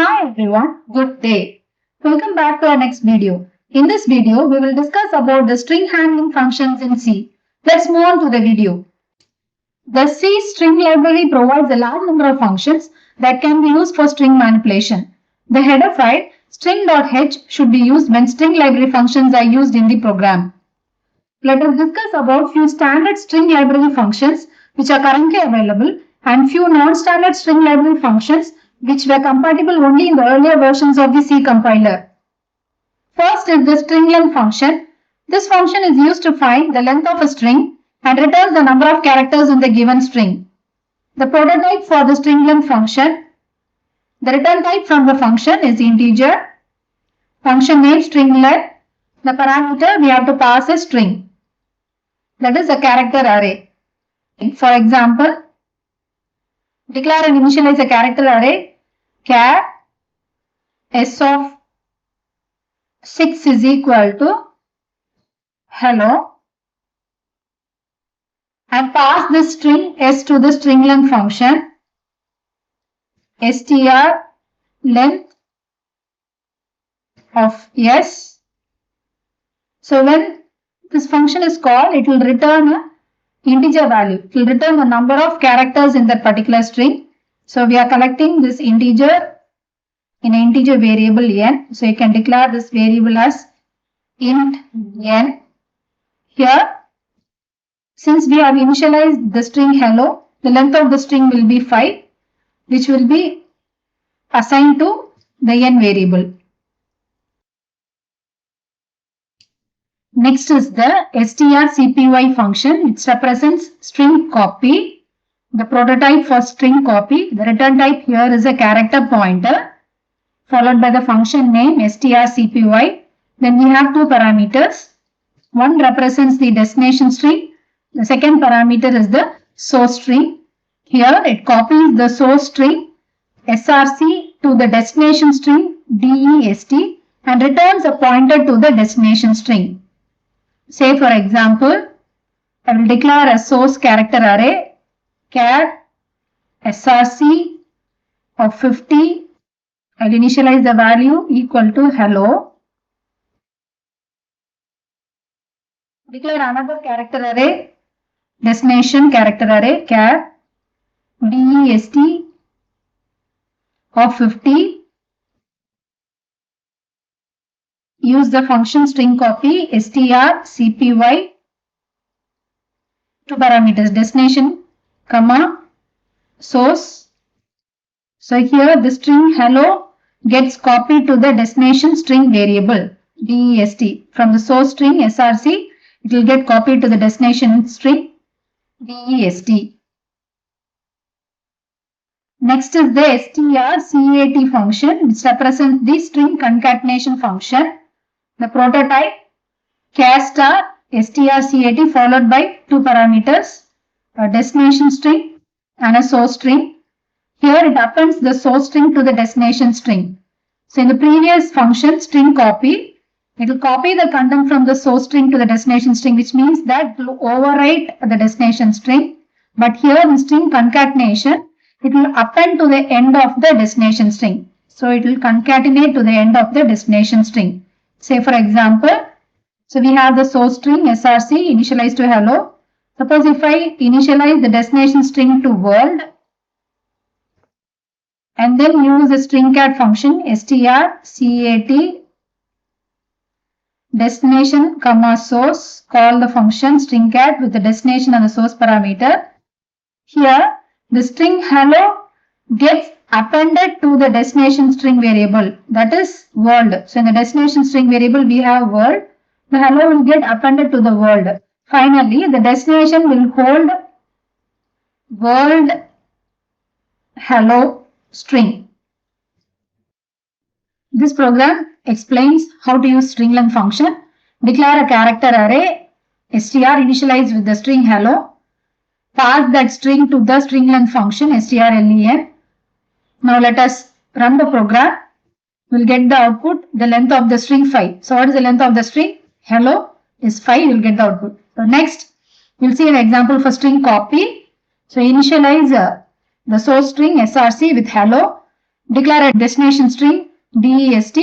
Hi everyone, good day. Welcome back to our next video. In this video, we will discuss about the string handling functions in C. Let's move on to the video. The C string library provides a large number of functions that can be used for string manipulation. The header file string.h should be used when string library functions are used in the program. Let us discuss about few standard string library functions which are currently available and few non-standard string library functions which were compatible only in the earlier versions of the C compiler. First is the string length function. This function is used to find the length of a string and returns the number of characters in the given string. The prototype for the string length function. The return type from the function is integer. Function name stringlet. The parameter we have to pass a string. That is a character array. For example, declare and initialize a character array char s of 6 is equal to hello and pass this string s to the string length function str length of s. So when this function is called, it will return an integer value. It will return the number of characters in that particular string. So we are collecting this integer in an integer variable n. So you can declare this variable as int n. Here, since we have initialized the string hello, the length of the string will be 5, which will be assigned to the n variable. Next is the strcpy function, which represents string copy. The prototype for string copy. The return type here is a character pointer, followed by the function name strcpy. Then we have two parameters. One represents the destination string. The second parameter is the source string. Here it copies the source string src to the destination string dest and returns a pointer to the destination string. Say for example, I will declare a source character array char src of 50. I will initialize the value equal to hello. Declare another character array, destination character array char dest of 50. Use the function string copy strcpy. Two parameters, destination comma source. So here the string hello gets copied to the destination string variable dest. From the source string src, it will get copied to the destination string dest. Next is the strcat function, which represents the string concatenation function. The prototype char star strcat followed by two parameters, a destination string and a source string. Here it appends the source string to the destination string. So in the previous function string copy, it will copy the content from the source string to the destination string, which means that it will overwrite the destination string. But here in string concatenation, it will append to the end of the destination string. So it will concatenate to the end of the destination string. Say for example, so we have the source string src initialized to hello. Suppose if I initialize the destination string to world and then use the stringcat function strcat destination comma source, call the function stringcat with the destination and the source parameter. Here the string hello gets appended to the destination string variable, that is world. So in the destination string variable we have world. The hello will get appended to the world. Finally, the destination will hold world hello string. This program explains how to use string length function. Declare a character array str initialized with the string hello. Pass that string to the string length function strlen. Now let us run the program. We will get the output, the length of the string 5. So what is the length of the string? Hello is 5, you will get the output. So next, we will see an example for string copy. So initialize the source string src with hello declare a destination string dest,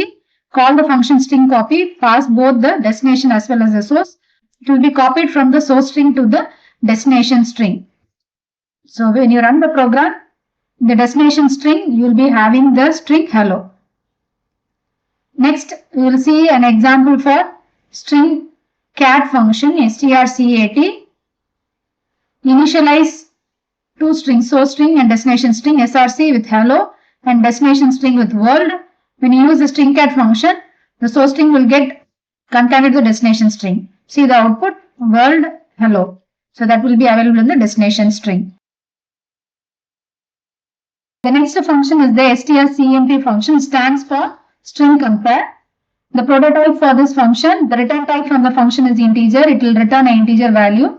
call the function string copy, pass both the destination as well as the source. It will be copied from the source string to the destination string. So when you run the program, the destination string, you will be having the string hello. Next, we will see an example for string cat function strcat. Initialize two strings, source string and destination string, src with hello and destination string with world. When you use the string cat function, the source string will get concatenated to the destination string. See the output world hello. So that will be available in the destination string. The next function is the strcmp function, stands for string compare. The prototype for this function, the return type from the function is integer. It will return an integer value.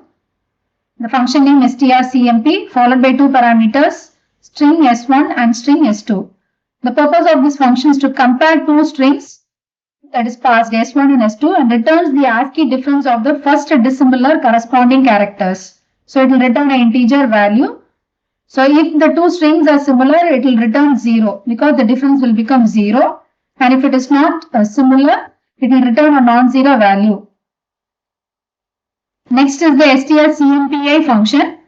The function name strcmp followed by two parameters, string s1 and string s2. The purpose of this function is to compare two strings, that is passed s1 and s2, and returns the ASCII difference of the first dissimilar corresponding characters. So it will return an integer value. So if the two strings are similar, it will return 0 because the difference will become 0. And if it is not similar, it will return a non-zero value. Next is the strcmpi function.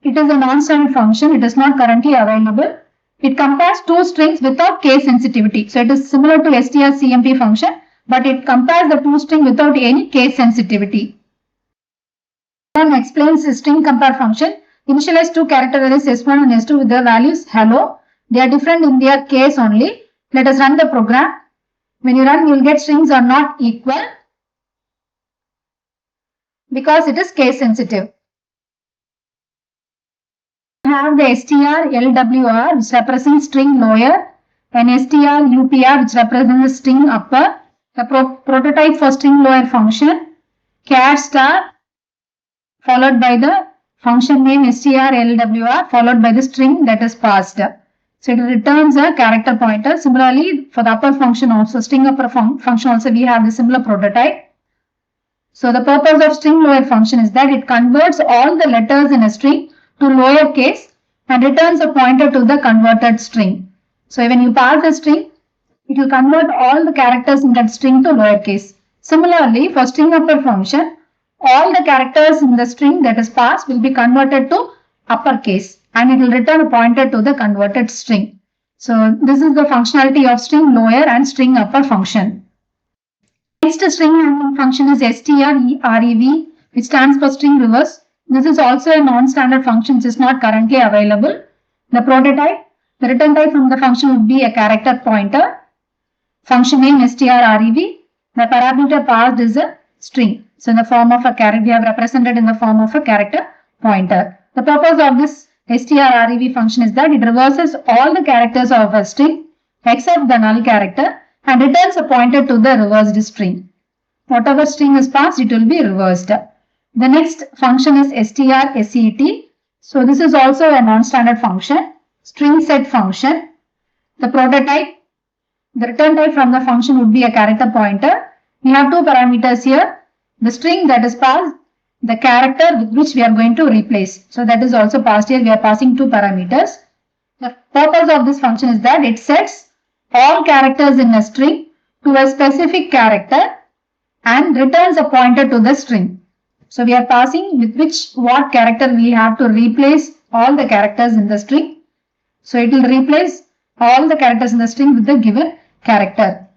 It is a non-standard function. It is not currently available. It compares two strings without case sensitivity. So it is similar to strcmp function, but it compares the two strings without any case sensitivity. Then explains the string compare function. Initialize two character arrays s1 and s2 with their values hello. They are different in their case only. Let us run the program. When you run, you will get strings are not equal because it is case sensitive. We have the strlwr which represents string lower and strupr which represents string upper. The prototype for string lower function, char star followed by the function name strlwr followed by the string that is passed. So it returns a character pointer. Similarly, for the upper function also, string upper function also, we have the similar prototype. So the purpose of string lower function is that it converts all the letters in a string to lower case and returns a pointer to the converted string. So when you pass a string, it will convert all the characters in that string to lower case. Similarly, for string upper function, all the characters in the string that is passed will be converted to uppercase and it will return a pointer to the converted string. So this is the functionality of string lower and string upper function. Next string handling function is strrev, which stands for string reverse. This is also a non-standard function which is not currently available. The prototype, the return type from the function would be a character pointer. Function name strrev. The parameter passed is a string. So in the form of a character, we have represented in the form of a character pointer. The purpose of this strrev function is that it reverses all the characters of a string except the null character and returns a pointer to the reversed string. Whatever string is passed, it will be reversed. The next function is strset. So this is also a non-standard function, string set function. The prototype, the return type from the function would be a character pointer. We have two parameters here. The string that is passed, the character with which we are going to replace. So that is also passed here. We are passing two parameters. The purpose of this function is that it sets all characters in a string to a specific character and returns a pointer to the string. So we are passing with what character we have to replace all the characters in the string. So it will replace all the characters in the string with the given character.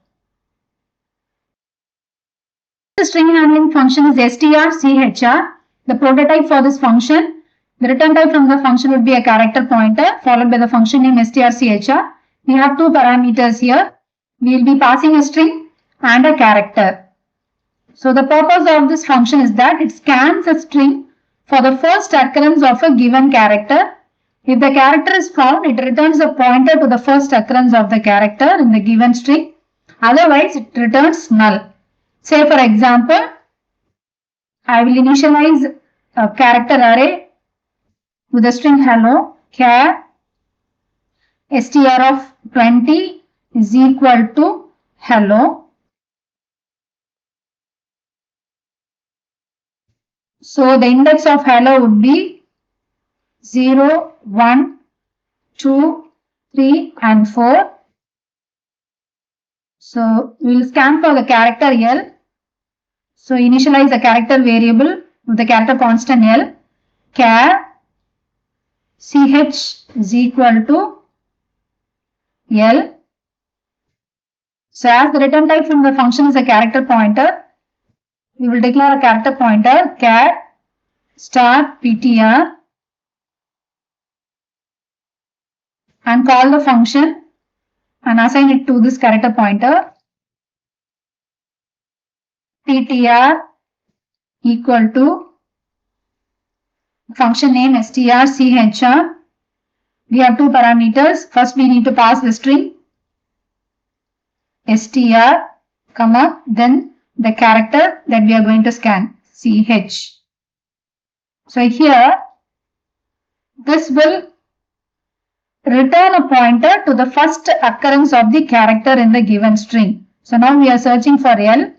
The string handling function is strchr. The prototype for this function, the return type from the function would be a character pointer followed by the function name strchr. We have two parameters here. We will be passing a string and a character. So the purpose of this function is that it scans a string for the first occurrence of a given character. If the character is found, it returns a pointer to the first occurrence of the character in the given string. Otherwise, it returns null. Say for example, I will initialize a character array with the string hello, char str of 20 is equal to hello. So the index of hello would be 0, 1, 2, 3 and 4. So we will scan for the character L. So initialize the character variable with the character constant L. Char ch is equal to L. So as the return type from the function is a character pointer, we will declare a character pointer char star ptr and call the function and assign it to this character pointer. Ptr equal to function name strchr. We have two parameters. First we need to pass the string str, comma, then the character that we are going to scan, ch. So here this will return a pointer to the first occurrence of the character in the given string. So now we are searching for L.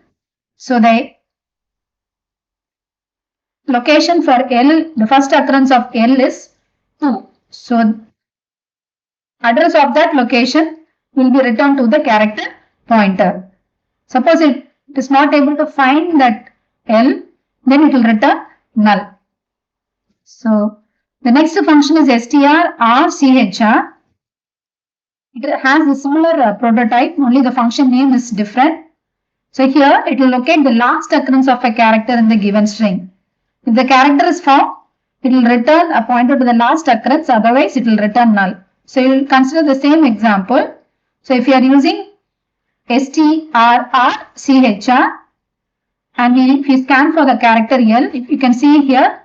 So the location for L, the first occurrence of L is 2. So address of that location will be returned to the character pointer. Suppose it is not able to find that L, then it will return null. So the next function is strchr. It has a similar prototype, only the function name is different. So here it will locate the last occurrence of a character in the given string. If the character is found, it will return a pointer to the last occurrence, otherwise it will return null. So you will consider the same example. So if you are using strchr and if you scan for the character L, you can see here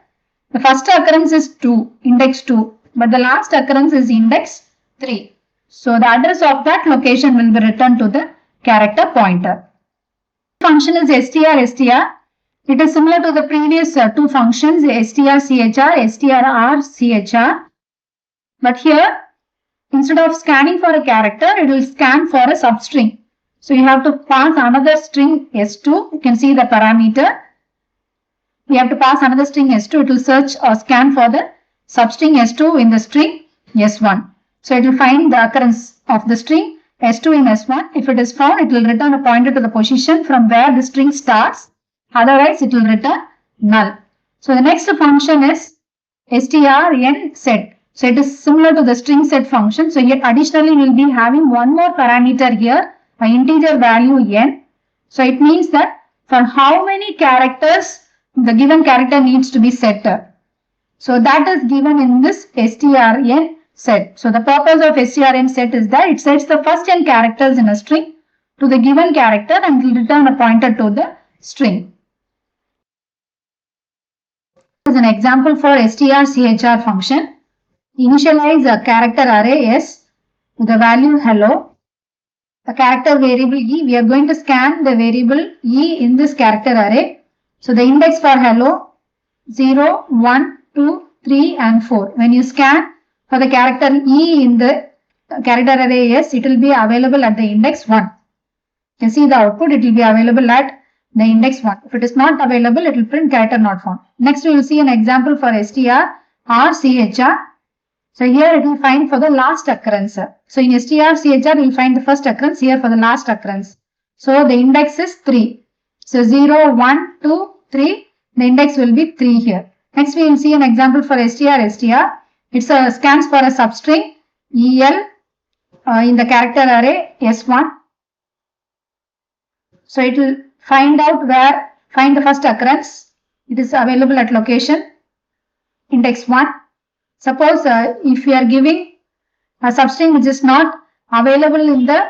the first occurrence is 2, index 2, but the last occurrence is index 3. So the address of that location will be returned to the character pointer. Function is str. It is similar to the previous two functions strchr, strrchr. But here, instead of scanning for a character, it will scan for a substring. So you have to pass another string s2. You can see the parameter. We have to pass another string s2. It will search or scan for the substring s2 in the string s1. So it will find the occurrence of the string s2 in s1. If it is found, it will return a pointer to the position from where the string starts. Otherwise, it will return null. So the next function is strnset. So it is similar to the string set function. So yet additionally, we will be having one more parameter here, an integer value n. So it means that for how many characters the given character needs to be set. So that is given in this strn set. So the purpose of strn set is that it sets the first n characters in a string to the given character and will return a pointer to the string. As an example for strchr function, initialize a character array S with the value hello. The character variable E, we are going to scan the variable E in this character array. So the index for hello 0, 1, 2, 3 and 4. When you scan for the character E in the character array S, it will be available at the index 1. You can see the output, it will be available at the index 1. If it is not available, it will print character not found. Next, we will see an example for strrchr. So here it will find for the last occurrence. So in strchr, we will find the first occurrence, here for the last occurrence. So the index is 3. So 0, 1, 2, 3, the index will be 3 here. Next, we will see an example for strstr. It scans for a substring el in the character array s1. So it will find the first occurrence. It is available at location index 1. Suppose if you are giving a substring which is not available in the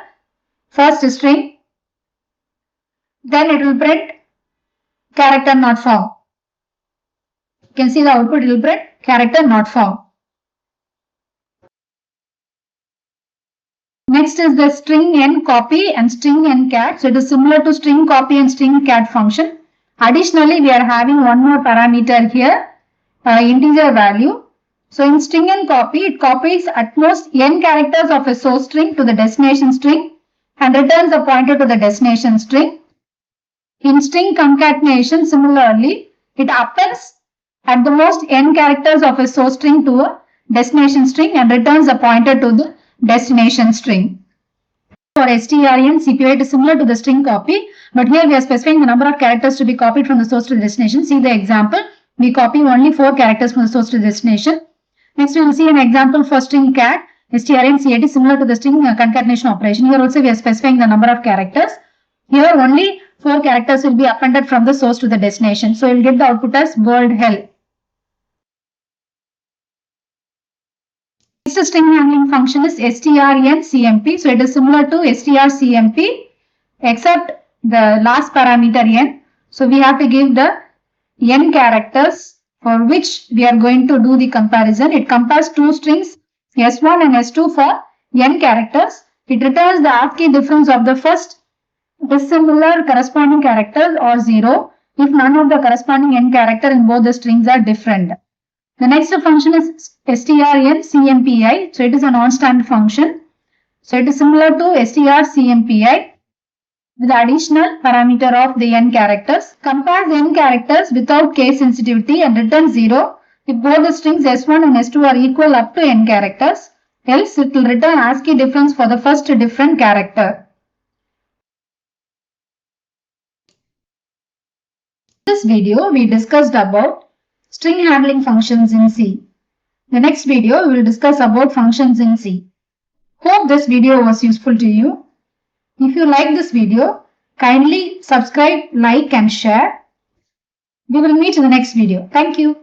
first string, then it will print character not found. You can see the output, it will print character not found. Next is the string n copy and string n cat. So it is similar to string copy and string cat function. Additionally, we are having one more parameter here, integer value. So in string n copy, it copies at most n characters of a source string to the destination string and returns a pointer to the destination string. In string concatenation, similarly, it appends at the most n characters of a source string to a destination string and returns a pointer to the destination string. For strncpy, it is similar to the string copy, but here we are specifying the number of characters to be copied from the source to the destination. See the example. We copy only 4 characters from the source to the destination. Next, we will see an example for string cat. strncat is similar to the string concatenation operation. Here also we are specifying the number of characters. Here only 4 characters will be appended from the source to the destination. So you will get the output as world hell. Next string handling function is strncmp. So it is similar to strcmp except the last parameter n. So we have to give the n characters for which we are going to do the comparison. It compares two strings s1 and s2 for n characters. It returns the ASCII difference of the first dissimilar corresponding characters or 0 if none of the corresponding n character in both the strings are different. The next function is strncmpi. So it is a non-standard function. So it is similar to strcmpi with the additional parameter of the n characters. Compares n characters without case sensitivity and returns 0 if both the strings s1 and s2 are equal up to n characters. Else it will return ASCII difference for the first different character. In this video, we discussed about string handling functions in C. The next video, we will discuss about functions in C. Hope this video was useful to you. If you like this video, kindly subscribe, like and share. We will meet in the next video. Thank you.